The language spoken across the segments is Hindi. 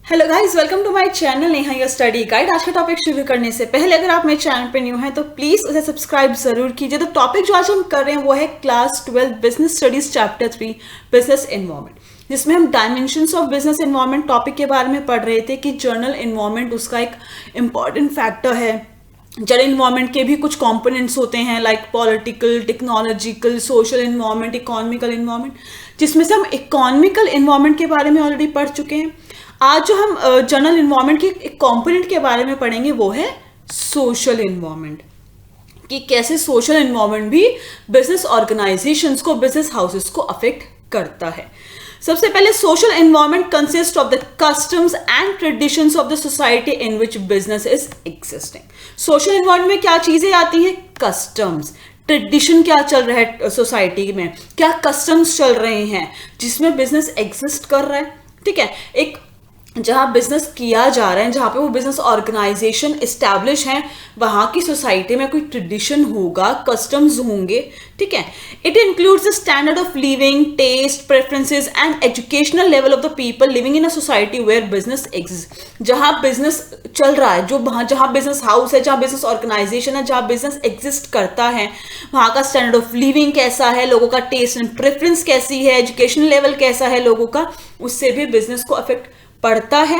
Hello guys, welcome to my channel Neha your study guide. आज का टॉपिक शुरू करने से पहले अगर आप मेरे चैनल पे न्यू हैं तो प्लीज उसे सब्सक्राइब जरूर कीजिए। तो टॉपिक जो आज हम कर रहे हैं वो है class 12 business studies chapter 3 business environment, जिसमें हम dimensions of business environment topic के बारे में पढ़ रहे थे कि जर्नल एनवायरनमेंट उसका एक इम्पॉर्टेंट फैक्टर है। जर्नल इन्वायरमेंट के भी कुछ कंपोनेंट्स होते हैं like political, technological, social environment, economical environment, जिसमें से हम इकोनॉमिकल इन्वायरमेंट के बारे में ऑलरेडी पढ़ चुके हैं। आज जो हम जर्नल इन्वायरमेंट के एक कंपोनेंट के बारे में पढ़ेंगे वो है सोशल इन्वायरमेंट, कि कैसे सोशल इन्वायरमेंट भी बिजनेस ऑर्गेनाइजेशंस को, बिजनेस हाउसेस को अफेक्ट करता है। सबसे पहले social environment consist of the customs and traditions of the society in which business is existing. Social environment में क्या चीजें आती हैं? कस्टम्स, ट्रेडिशन क्या चल रहा है सोसाइटी में, क्या कस्टम्स चल रहे हैं जिसमें बिजनेस एग्जिस्ट कर रहा है। ठीक है, एक जहाँ बिजनेस किया जा रहा है, जहाँ पे वो बिजनेस ऑर्गेनाइजेशन इस्टेब्लिश है, वहाँ की सोसाइटी में कोई ट्रेडिशन होगा, कस्टम्स होंगे। ठीक है, it includes the standard of living, taste, preferences and educational level of the people living in a society where business exist. जहाँ बिजनेस चल रहा है, जो जहाँ बिजनेस हाउस है, जहाँ बिजनेस ऑर्गेनाइजेशन है, जहाँ बिजनेस एग्जिस्ट करता है, वहाँ का स्टैंडर्ड ऑफ लिविंग कैसा है, लोगों का टेस्ट एंड प्रेफरेंस कैसी है, एजुकेशनल लेवल कैसा है लोगों का, उससे भी बिजनेस को अफेक्ट पड़ता है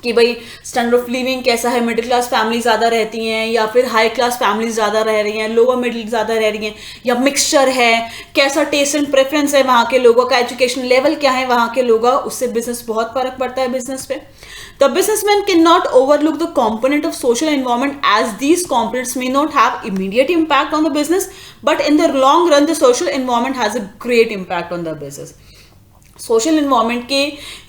कि भाई स्टैंडर्ड ऑफ लिविंग कैसा है, मिडिल क्लास फैमिली ज़्यादा रहती हैं या फिर हाई क्लास फैमिली ज़्यादा रह रही हैं, लोअर मिडिल ज़्यादा रह रही हैं या मिक्सचर है, कैसा टेस्ट एंड प्रेफरेंस है वहाँ के लोगों का, एजुकेशन लेवल क्या है वहाँ के लोगों का, उससे बिजनेस बहुत फर्क पड़ता है बिजनेस पे। The businessman cannot overlook the component of social environment as these components may not have immediate impact on the business, but in the long run the social environment has a great impact on the business. Social environment के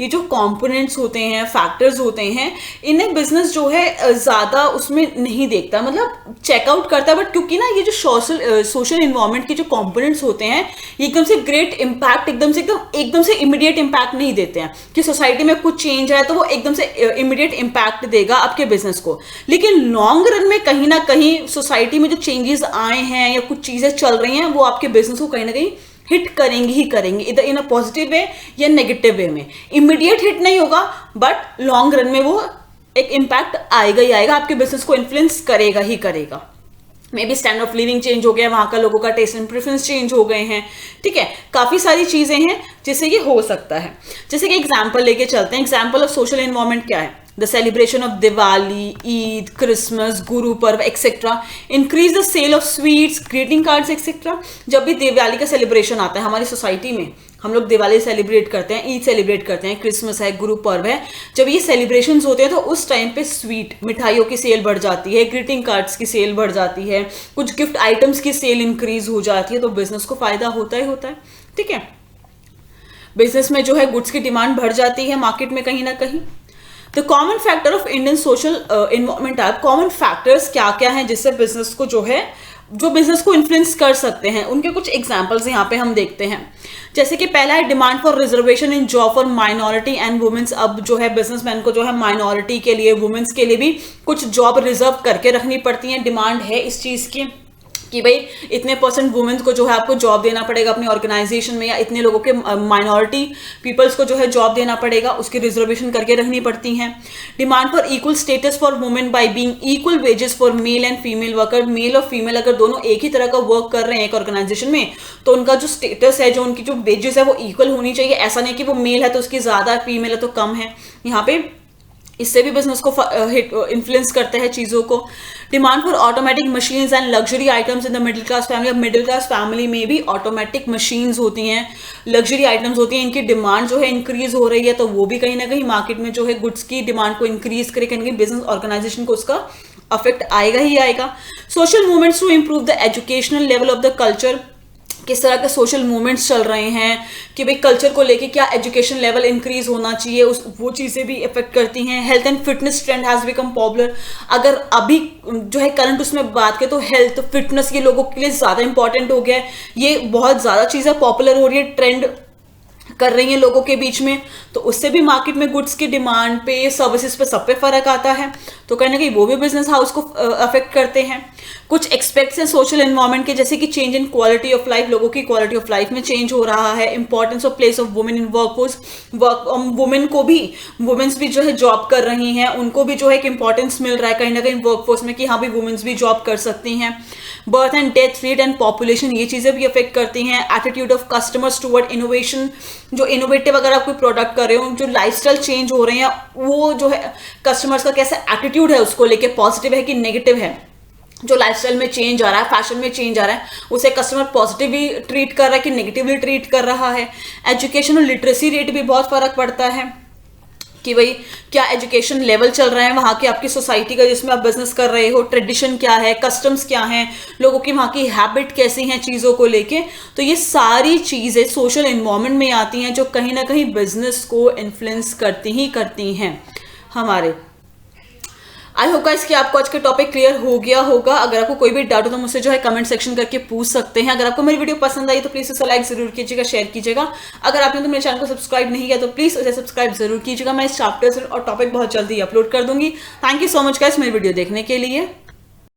ये जो कंपोनेंट्स होते हैं, फैक्टर्स होते हैं, इन्हें बिजनेस जो है ज़्यादा उसमें नहीं देखता, मतलब चेकआउट करता है। बट क्योंकि ना ये जो सोशल इन्वायरमेंट के जो कंपोनेंट्स होते हैं ये एकदम से ग्रेट इम्पैक्ट, एकदम से इमीडिएट इम्पैक्ट नहीं देते हैं कि सोसाइटी में कुछ चेंज है तो वो एकदम से इमीडिएट इम्पैक्ट देगा आपके बिजनेस को। लेकिन लॉन्ग रन में कहीं ना कहीं सोसाइटी में जो चेंजेस आए हैं या कुछ चीज़ें चल रही हैं वो आपके बिजनेस को कहीं ना कहीं हिट करेंगी ही करेंगी, इधर इन अ पॉजिटिव वे या नेगेटिव वे में। इमीडिएट हिट नहीं होगा बट लॉन्ग रन में वो एक इम्पैक्ट आएगा ही आएगा, आपके बिजनेस को इन्फ्लुएंस करेगा ही करेगा। May be standard of living change हो गया, वहाँ का लोगों का टेस्ट एंड प्रेफरेंस चेंज हो गए हैं। ठीक है, काफ़ी सारी चीज़ें हैं जिससे ये हो सकता है। जैसे कि एग्जाम्पल लेके चलते हैं। एग्जाम्पल ऑफ सोशल एनवायरनमेंट क्या है? The celebration of Diwali, Eid, Christmas, Guru Parv etcetera increase the sale of sweets, greeting cards etcetera. जब भी दिवाली का सेलिब्रेशन आता है हमारी सोसाइटी में, हम लोग दिवाली सेलिब्रेट करते हैं, ईद सेलिब्रेट करते हैं, क्रिसमस है, गुरु पर्व है, जब ये सेलिब्रेशंस होते हैं तो उस टाइम पे स्वीट मिठाइयों की सेल बढ़ जाती है, ग्रीटिंग कार्ड्स की सेल बढ़ जाती है, कुछ गिफ्ट आइटम्स की सेल इंक्रीज हो जाती है, तो बिजनेस को फायदा होता ही होता है। ठीक है, बिजनेस में जो है गुड्स की डिमांड बढ़ जाती है मार्केट में कहीं ना कहीं। The common factor of Indian social environment है, कॉमन फैक्टर्स क्या क्या हैं जिससे बिजनेस को जो है, जो बिजनेस को इन्फ्लुएंस कर सकते हैं, उनके कुछ एग्जांपल्स यहाँ पे हम देखते हैं। जैसे कि पहला है demand for reservation in job for minority and womens. अब जो है बिजनेसमैन को जो है माइनॉरिटी के लिए, वुमेन्स के लिए भी कुछ जॉब रिजर्व करके रखनी पड़ती है। डिमांड है इस चीज़ की कि भाई इतने % वुमेन्स को जो है आपको जॉब देना पड़ेगा अपनी ऑर्गेनाइजेशन में, या इतने लोगों के माइनॉरिटी पीपल्स को जो है जॉब देना पड़ेगा, उसकी रिजर्वेशन करके रखनी पड़ती हैं। Demand for equal status for women by being equal wages for male and female worker. Male और फीमेल अगर दोनों एक ही तरह का वर्क कर रहे हैं एक ऑर्गेनाइजेशन में तो उनका जो स्टेटस है, जो उनकी जो वेजेस है वो इक्वल होनी चाहिए। ऐसा नहीं कि वो मेल है तो उसकी ज़्यादा है, फीमेल है तो कम है। यहाँ पे इससे भी बिजनेस को इन्फ्लुएंस करते हैं चीज़ों को। Demand for automatic machines and luxury items in the middle class family. अब मिडिल क्लास फैमिली में भी ऑटोमेटिक मशीन्स होती हैं, लग्जरी आइटम्स होती हैं, इनकी डिमांड जो है इंक्रीज हो रही है, तो वो भी कहीं ना कहीं मार्केट में जो है गुड्स की डिमांड को इंक्रीज करे, कहीं बिजनेस ऑर्गेनाइजेशन को उसका अफेक्ट आएगा ही आएगा। Social movements to improve the educational level of the culture. किस तरह के सोशल मूवमेंट्स चल रहे हैं कि भाई कल्चर को लेके क्या एजुकेशन लेवल इंक्रीज होना चाहिए, वो चीज़ें भी इफेक्ट करती हैं। Health and fitness trend has become popular. अगर अभी जो है करंट उसमें बात करें तो हेल्थ फिटनेस ये लोगों के लिए ज़्यादा इंपॉर्टेंट हो गया है, ये बहुत ज़्यादा चीज़ें पॉपुलर हो रही है, ट्रेंड कर रही हैं लोगों के बीच में, तो उससे भी मार्केट में गुड्स की डिमांड पे, सर्विसेज पे, सब पे फर्क आता है, तो कहीं ना कहीं वो भी बिजनेस हाउस को अफेक्ट करते हैं। कुछ एक्सपेक्ट्स हैं सोशल एनवायरनमेंट के, जैसे कि change in quality of life, लोगों की क्वालिटी ऑफ लाइफ में चेंज हो रहा है, importance of place of women in workforce, women को भी, वुमेन्स भी जो है जॉब कर रही हैं, उनको भी जो है एक इंपॉर्टेंस मिल रहा है कहीं ना कहीं वर्कफोर्स में कि हाँ भी वुमेन्स भी जॉब कर सकती हैं। Birth and death rate and population, ये चीज़ें भी अफेक्ट करती हैं। Attitude of customers toward innovation, जो इनोवेटिव अगर आप कोई प्रोडक्ट कर रहे हो, जो लाइफस्टाइल चेंज हो रहे हैं, वो जो है कस्टमर्स का कैसा एटीट्यूड है उसको लेके, पॉजिटिव है कि नेगेटिव है। जो लाइफस्टाइल में चेंज आ रहा है, फैशन में चेंज आ रहा है, उसे कस्टमर पॉजिटिवली ट्रीट कर रहा है कि नेगेटिवली ट्रीट कर रहा है। एजुकेशन और लिटरेसी रेट भी बहुत फर्क पड़ता है कि भाई क्या एजुकेशन लेवल चल रहा है वहाँ की आपकी सोसाइटी का जिसमें आप बिजनेस कर रहे हो, ट्रेडिशन क्या है, कस्टम्स क्या हैं, लोगों की वहाँ की हैबिट कैसी हैं चीज़ों को लेके। तो ये सारी चीज़ें सोशल एनवायरनमेंट में आती हैं जो कहीं ना कहीं बिजनेस को इन्फ्लुएंस करती हैं हमारे। आई होप गाइस कि आपको आज का टॉपिक क्लियर हो गया होगा। अगर आपको कोई भी डाउट हो तो मुझसे जो है कमेंट सेक्शन करके पूछ सकते हैं। अगर आपको मेरी वीडियो पसंद आई तो प्लीज उसे लाइक जरूर कीजिएगा, शेयर कीजिएगा। अगर आपने तो मेरे चैनल को सब्सक्राइब नहीं किया तो प्लीज उसे सब्सक्राइब जरूर कीजिएगा। मैं इस चैप्टर और टॉपिक बहुत जल्दी अपलोड कर दूंगी। Thank you so much guys मेरी वीडियो देखने के लिए।